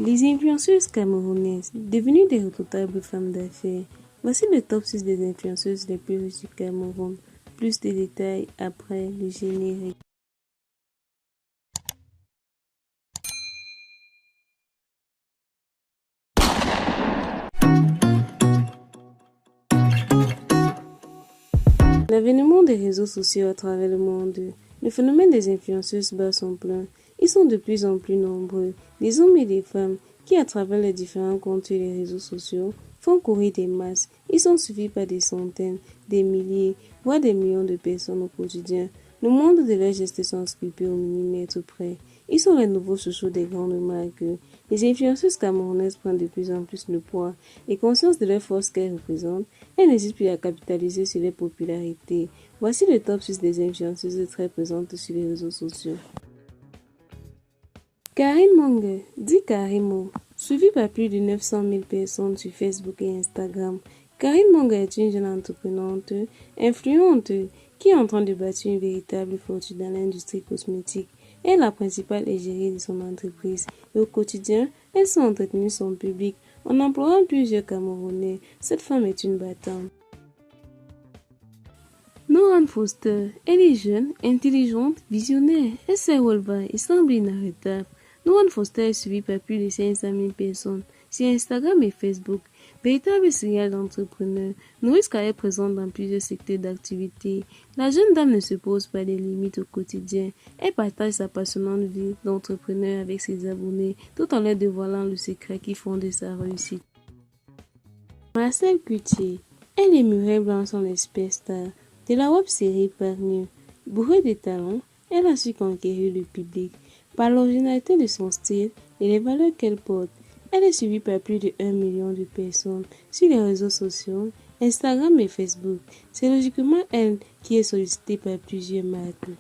Les influenceuses camerounaises, devenues des redoutables femmes d'affaires. Voici le top 6 des influenceuses les plus riches du Cameroun. Plus de détails après le générique. L'avènement des réseaux sociaux à travers le monde. Le phénomène des influenceuses bat son plein. Ils sont de plus en plus nombreux, des hommes et des femmes, qui à travers les différents comptes et les réseaux sociaux font courir des masses. Ils sont suivis par des centaines, des milliers, voire des millions de personnes au quotidien. Le monde de leurs gestes sont sculptés au millimètre près. Ils sont les nouveaux chouchous des grandes marques. Les influenceuses camerounaises prennent de plus en plus le poids et conscience de leur force qu'elles représentent, elles n'hésitent plus à capitaliser sur leur popularité. Voici le top 6 des influenceuses très présentes sur les réseaux sociaux. Karine Monge, dit Karimo, suivie par plus de 900 000 personnes sur Facebook et Instagram. Karine Monge est une jeune entreprenante, influente, qui est en train de bâtir une véritable fortune dans l'industrie cosmétique. Elle est la principale égérie de son entreprise et au quotidien, elle sait entretenir son public en employant plusieurs Camerounais. Cette femme est une battante. Noran Foster, elle est jeune, intelligente, visionnaire, elle sait où elle va et semble inarrêtable. Noran Foster est suivie par plus de 500 000 personnes sur Instagram et Facebook. Véritable serial d'entrepreneur, Noris est présente dans plusieurs secteurs d'activité. La jeune dame ne se pose pas des limites au quotidien. Elle partage sa passionnante vie d'entrepreneur avec ses abonnés, tout en leur dévoilant le secret qui fonde sa réussite. Marcel Cutier, elle et Muriel Blanc sont les superstars de la web-série Parnu. Bourrée de talent, elle a su conquérir le public par l'originalité de son style et les valeurs qu'elle porte. Elle est suivie par plus de 1 million de personnes sur les réseaux sociaux, Instagram et Facebook. C'est logiquement elle qui est sollicitée par plusieurs marques.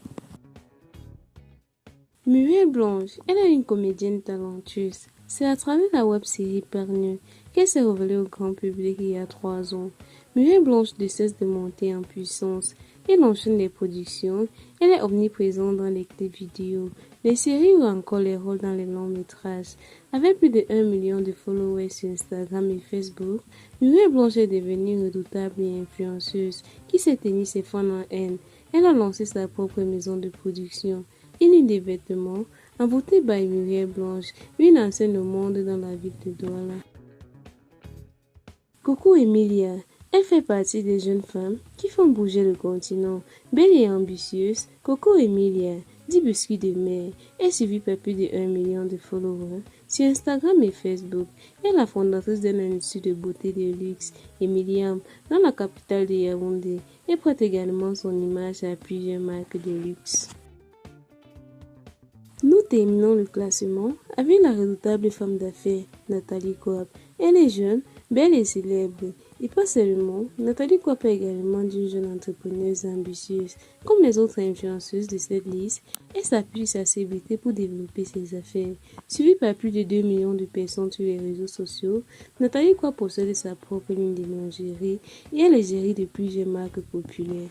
Muriel Blanche, elle est une comédienne talentueuse. C'est à travers la web-série Parnu qu'elle s'est révélée au grand public il y a 3 ans. Muriel Blanche ne cesse de monter en puissance. Elle enchaîne les productions, elle est omniprésente dans les clips vidéo, les séries ou encore les rôles dans les longs métrages. Avec plus de 1 million de followers sur Instagram et Facebook, Muriel Blanche est devenue redoutable et influenceuse qui s'éteignit ses fans en haine. Elle a lancé sa propre maison de production, une ligne de vêtements, envoûtée by Muriel Blanche, une ancienne au monde dans la ville de Douala. Coucou Emilia, elle fait partie des jeunes femmes qui font bouger le continent. Belle et ambitieuse, Coco Emilia, dit biscuit de mer, est suivie par plus de 1 million de followers sur Instagram et Facebook. Elle est la fondatrice d'un institut de beauté de luxe, Emiliam, dans la capitale de Yaoundé, et prête également son image à plusieurs marques de luxe. Nous terminons le classement avec la redoutable femme d'affaires, Nathalie Coap. Elle est jeune, belle et célèbre. Et pas seulement, Nathalie Coap est également d'une jeune entrepreneuse ambitieuse. Comme les autres influenceuses de cette liste, elle s'appuie sur sa célébrité pour développer ses affaires. Suivie par plus de 2 millions de personnes sur les réseaux sociaux, Nathalie Coap possède sa propre ligne de lingerie et elle est gérée de plusieurs marques populaires.